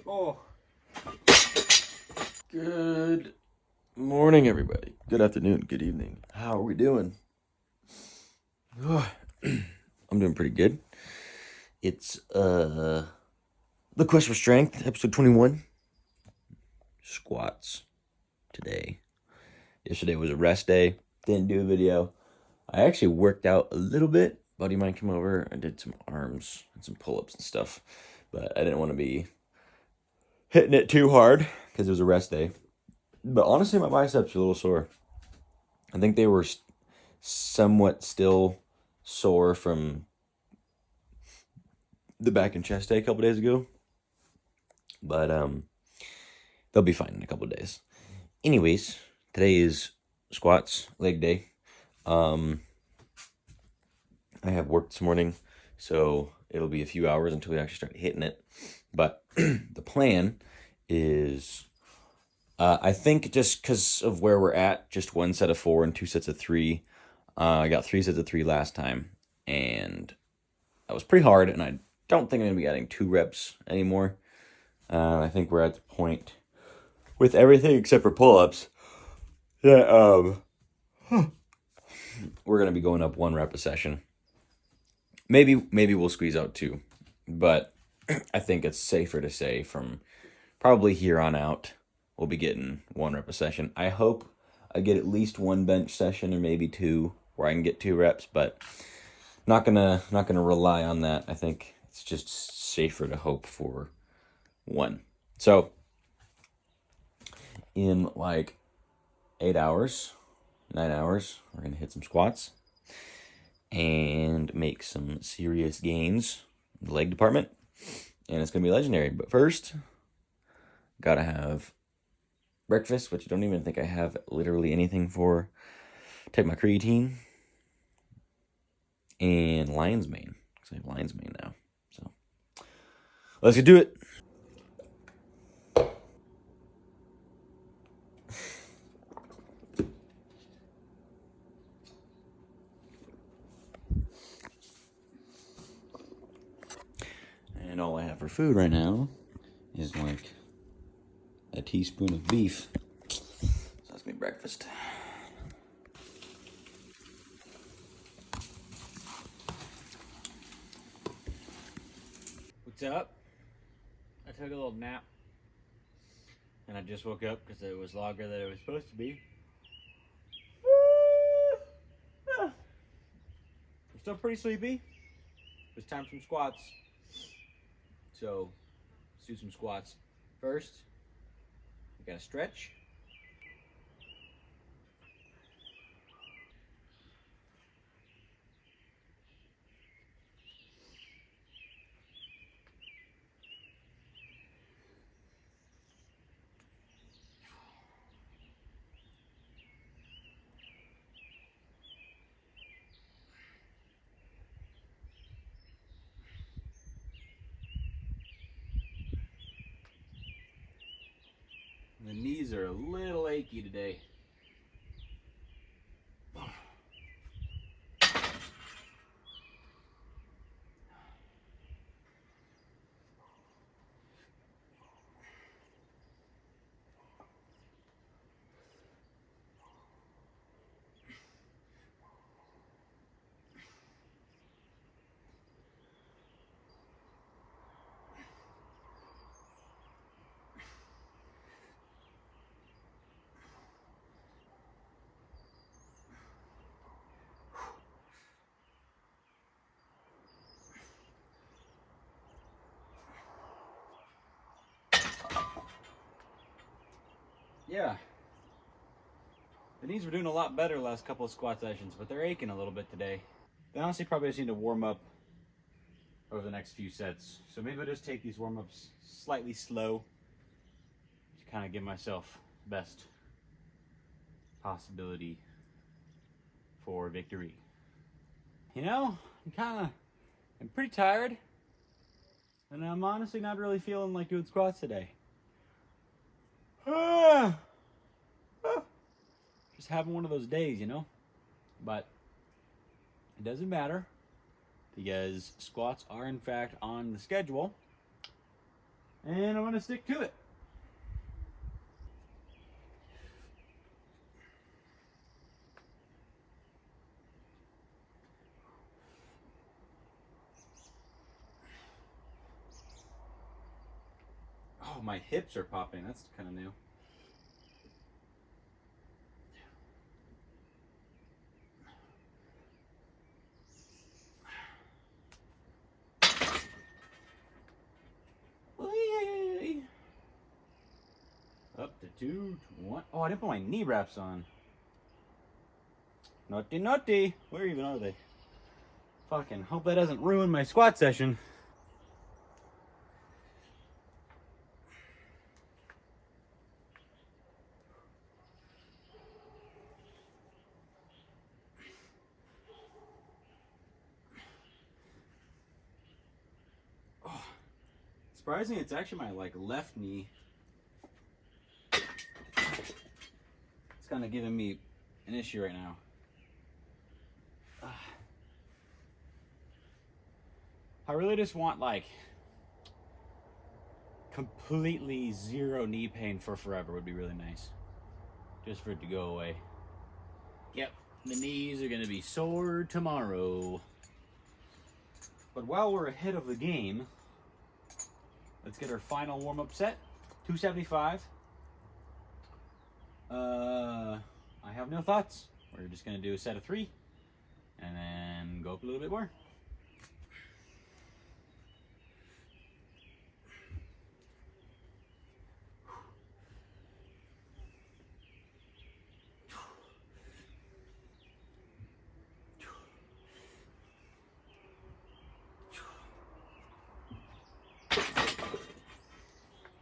Oh. Good morning, everybody. Good afternoon. Good evening. How are we doing? I'm doing pretty good. It's The Quest for Strength, episode 21. Squats today. Yesterday was a rest day. Didn't do a video. I actually worked out a little bit. Buddy of mine came over. I did some arms and some pull-ups and stuff. But I didn't want to be hitting it too hard because it was a rest day. But honestly, my biceps are a little sore. I think they were somewhat still sore from the back and chest day a couple days ago. But they'll be fine in a couple of days. Anyways, today is squats, leg day. I have work this morning, so it'll be a few hours until we actually start hitting it. But the plan is, I think just because of where we're at, just one set of 4 and 2 sets of 3. I got 3 sets of 3 last time, and that was pretty hard, and I don't think I'm going to be adding 2 reps anymore. I think we're at the point with everything except for pull-ups that we're going to be going up 1 rep a session. Maybe we'll squeeze out 2, but I think it's safer to say from probably here on out we'll be getting 1 rep a session. I hope I get at least 1 bench session or maybe 2 where I can get 2 reps, but not gonna rely on that. I think it's just safer to hope for 1. So in like 8 hours, 9 hours, we're gonna hit some squats and make some serious gains in the leg department, and it's gonna be legendary. But first, gotta have breakfast, which I don't even think I have literally anything for. Take my creatine and lion's mane, because I have lion's mane now. So let's get do it. And all I have for food right now is like a teaspoon of beef. So that's gonna be breakfast. What's up? I took a little nap and I just woke up because it was longer than it was supposed to be. I'm still pretty sleepy. It's time for some squats. So let's do some squats. First, we gotta stretch. The knees are a little achy today. Yeah. The knees were doing a lot better last couple of squat sessions, but they're aching a little bit today. They honestly probably just need to warm up over the next few sets. So maybe I'll just take these warm-ups slightly slow to kind of give myself best possibility for victory. You know, I'm pretty tired, and I'm honestly not really feeling like doing squats today. Just having one of those days, you know? But it doesn't matter because squats are in fact on the schedule. And I'm gonna stick to it. Oh, my hips are popping. That's kind of new. Up to 2, 1. Oh, I didn't put my knee wraps on. Naughty, naughty. Where even are they? Fucking hope that doesn't ruin my squat session. Oh, surprising, it's actually my left knee. It's kind of giving me an issue right now. I really just want completely zero knee pain for forever would be really nice. Just for it to go away. Yep, the knees are gonna be sore tomorrow. But while we're ahead of the game, let's get our final warm-up set. 275. I have no thoughts. We're just gonna do a set of 3 and then go up a little bit more.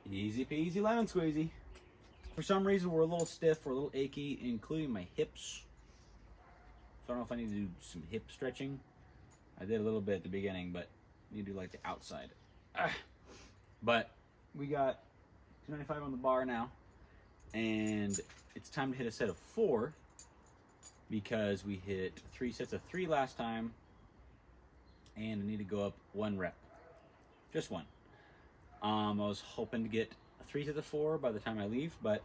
Easy peasy lemon squeezy. For some reason, we're a little stiff, we're a little achy, including my hips. So I don't know if I need to do some hip stretching. I did a little bit at the beginning, but I need to do the outside. But we got 295 on the bar now, and it's time to hit a set of 4 because we hit 3 sets of 3 last time, and I need to go up 1 rep. Just 1. I was hoping to get 3 sets of 4 by the time I leave, but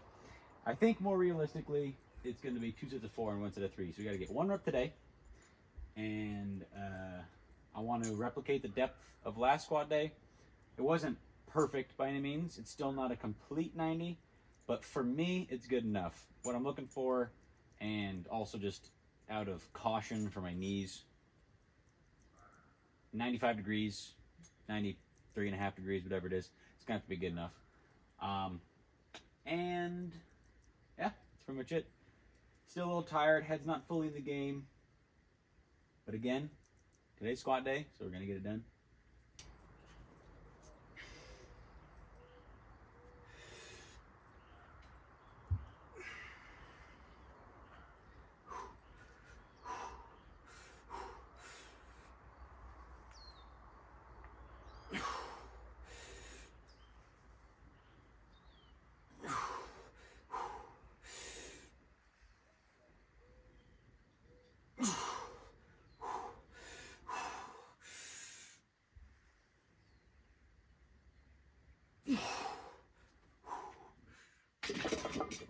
I think more realistically, it's going to be 2 sets of 4 and 1 set of 3. So we got to get 1 rep today, and I want to replicate the depth of last squat day. It wasn't perfect by any means. It's still not a complete 90, but for me, it's good enough. What I'm looking for, and also just out of caution for my knees, 95 degrees, 93.5 degrees, whatever it is, it's going to have to be good enough. And yeah, that's pretty much it. Still a little tired, head's not fully in the game. But again, today's squat day, so we're going to get it done.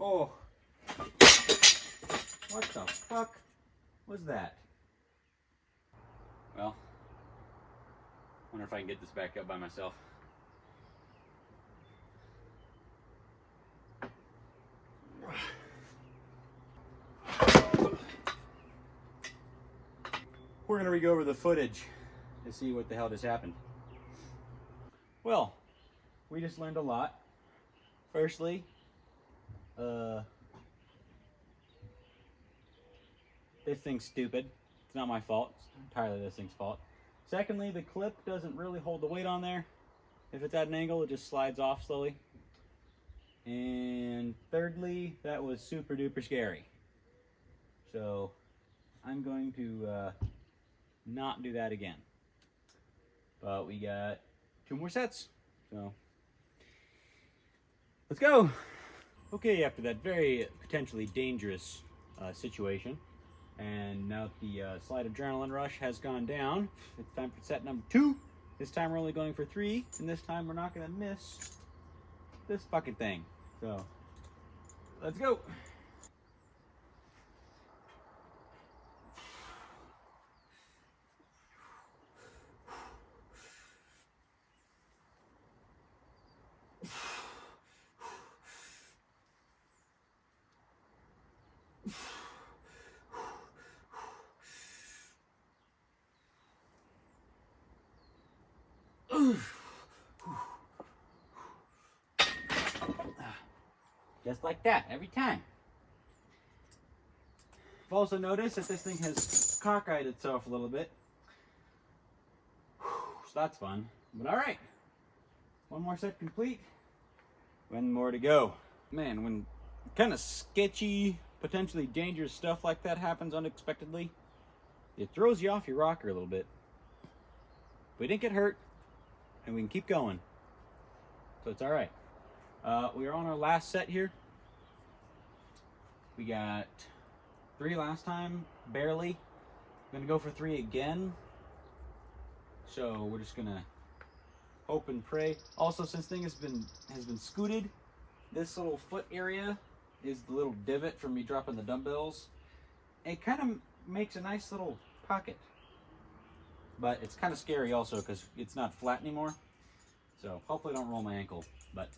Oh, what the fuck was that? Well, wonder if I can get this back up by myself. We're gonna re-go over the footage to see what the hell just happened. Well, we just learned a lot. Firstly, this thing's stupid. It's not my fault. It's entirely this thing's fault. Secondly, the clip doesn't really hold the weight on there. If it's at an angle, it just slides off slowly. And thirdly, that was super duper scary. So I'm going to not do that again. But we got 2 more sets. So let's go. Okay, after that very potentially dangerous situation, and now that the slight adrenaline rush has gone down, it's time for set number 2. This time we're only going for 3, and this time we're not gonna miss this fucking thing. So, let's go. Just like that, every time. I've also noticed that this thing has cockeyed itself a little bit. So that's fun. But alright. One more set complete. One more to go. Man, when kind of sketchy, potentially dangerous stuff like that happens unexpectedly, it throws you off your rocker a little bit. We didn't get hurt, and we can keep going. So it's alright. We are on our last set here. We got 3 last time, barely. I'm gonna go for 3 again. So we're just gonna hope and pray. Also, since thing has been scooted, this little foot area is the little divot from me dropping the dumbbells. It kind of makes a nice little pocket, but it's kind of scary also because it's not flat anymore. So hopefully I don't roll my ankle. But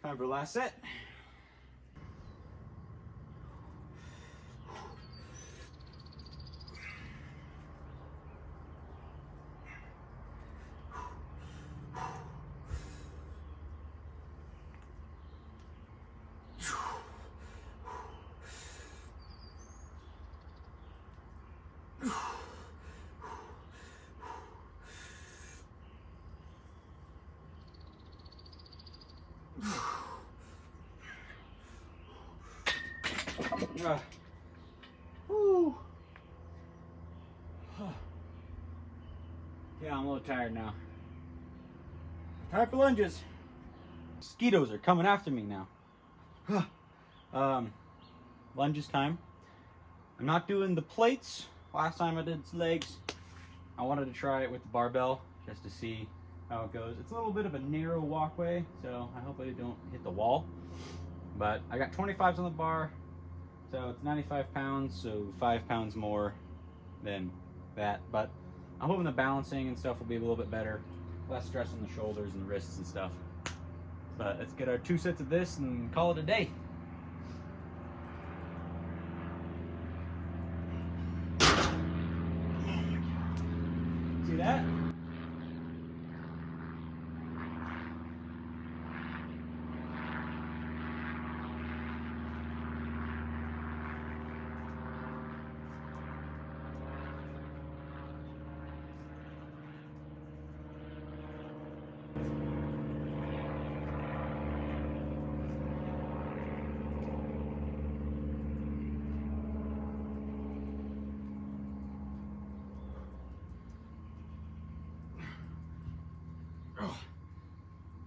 time for the last set. Woo. Yeah, I'm a little tired now. Time for lunges. Mosquitoes are coming after me now. Lunges time. I'm not doing the plates. Last time I did legs. I wanted to try it with the barbell just to see how it goes. It's a little bit of a narrow walkway, so I hope I don't hit the wall. But I got 25s on the bar, so it's 95 pounds, so 5 pounds more than that. But I'm hoping the balancing and stuff will be a little bit better. Less stress on the shoulders and the wrists and stuff. But let's get our 2 sets of this and call it a day. See that?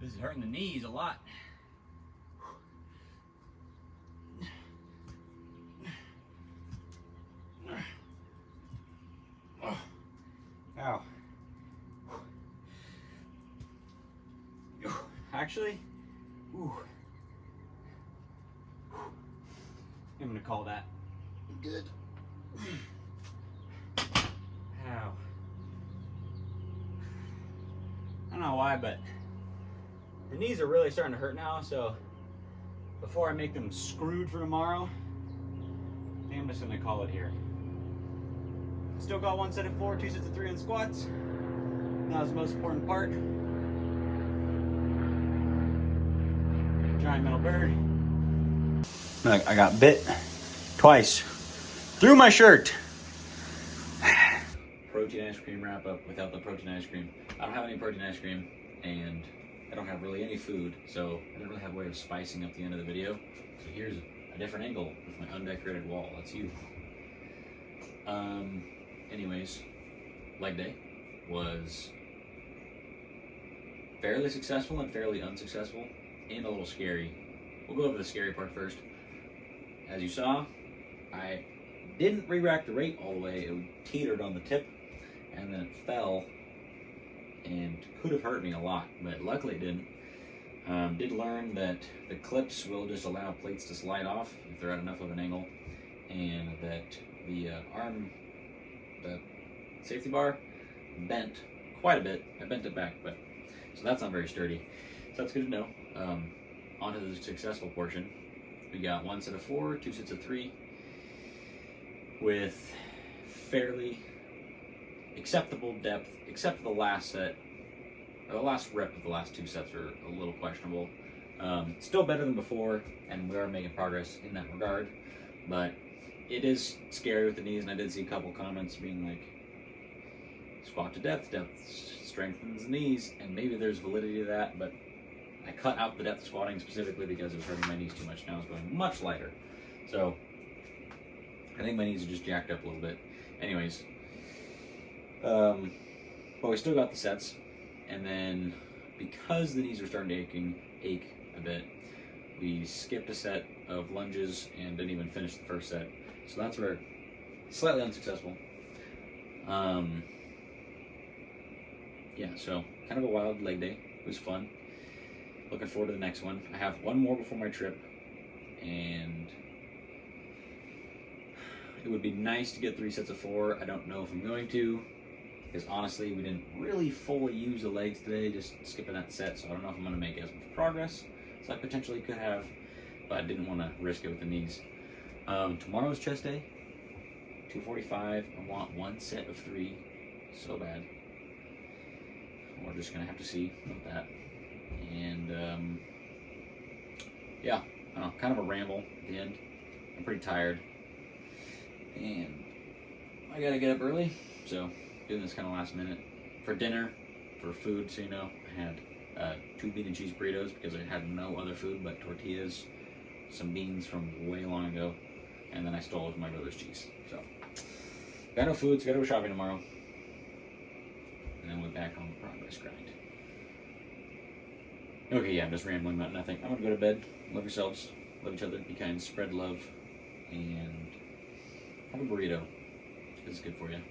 This is hurting the knees a lot. Ow. Actually, I'm gonna call that good. Ow. I don't know why, but the knees are really starting to hurt now, so before I make them screwed for tomorrow, I think I'm just gonna call it here. Still got 1 set of 4, 2 sets of 3 on squats. Now is the most important part. Giant metal bird. I got bit twice through my shirt. Protein ice cream wrap up without the protein ice cream. I don't have any protein ice cream, and I don't have really any food, so I didn't really have a way of spicing up the end of the video. So here's a different angle with my undecorated wall. That's you. Anyways, leg day was fairly successful and fairly unsuccessful, and a little scary. We'll go over the scary part first. As you saw, I didn't re-rack the rate all the way. It teetered on the tip, and then it fell and could have hurt me a lot, but luckily it didn't. Did learn that the clips will just allow plates to slide off if they're at enough of an angle, and that the the safety bar bent quite a bit. I bent it back, but so that's not very sturdy. So that's good to know. On to the successful portion. We got one set of 4, 2 sets of 3, with fairly acceptable depth, except for the last set. The last rep of the last 2 sets are a little questionable. Still better than before, and we are making progress in that regard. But it is scary with the knees, and I did see a couple comments being like, squat to depth, depth strengthens the knees, and maybe there's validity to that, but I cut out the depth squatting specifically because it was hurting my knees too much. Now it's going much lighter. So I think my knees are just jacked up a little bit. Anyways, but we still got the sets, and then because the knees were starting to ache a bit, we skipped a set of lunges and didn't even finish the first set. So that's where slightly unsuccessful. Yeah, so kind of a wild leg day. It was fun. Looking forward to the next one. I have one more before my trip, and it would be nice to get 3 sets of 4. I don't know if I'm going to, because honestly, we didn't really fully use the legs today, just skipping that set, so I don't know if I'm going to make as much progress as I potentially could have, but I didn't want to risk it with the knees. Tomorrow's chest day, 245. I want 1 set of 3 so bad. We're just going to have to see about that. And yeah, I don't know, kind of a ramble at the end. I'm pretty tired, and I gotta get up early, so doing this kind of last minute. For dinner, for food, so you know, I had 2 bean and cheese burritos because I had no other food but tortillas, some beans from way long ago, and then I stole my brother's cheese. So got no food, so gotta go shopping tomorrow, and then we're back on the progress grind. Okay, yeah, I'm just rambling about nothing. I'm gonna go to bed. Love yourselves. Love each other. Be kind. Spread love. And have a burrito. It's good for you.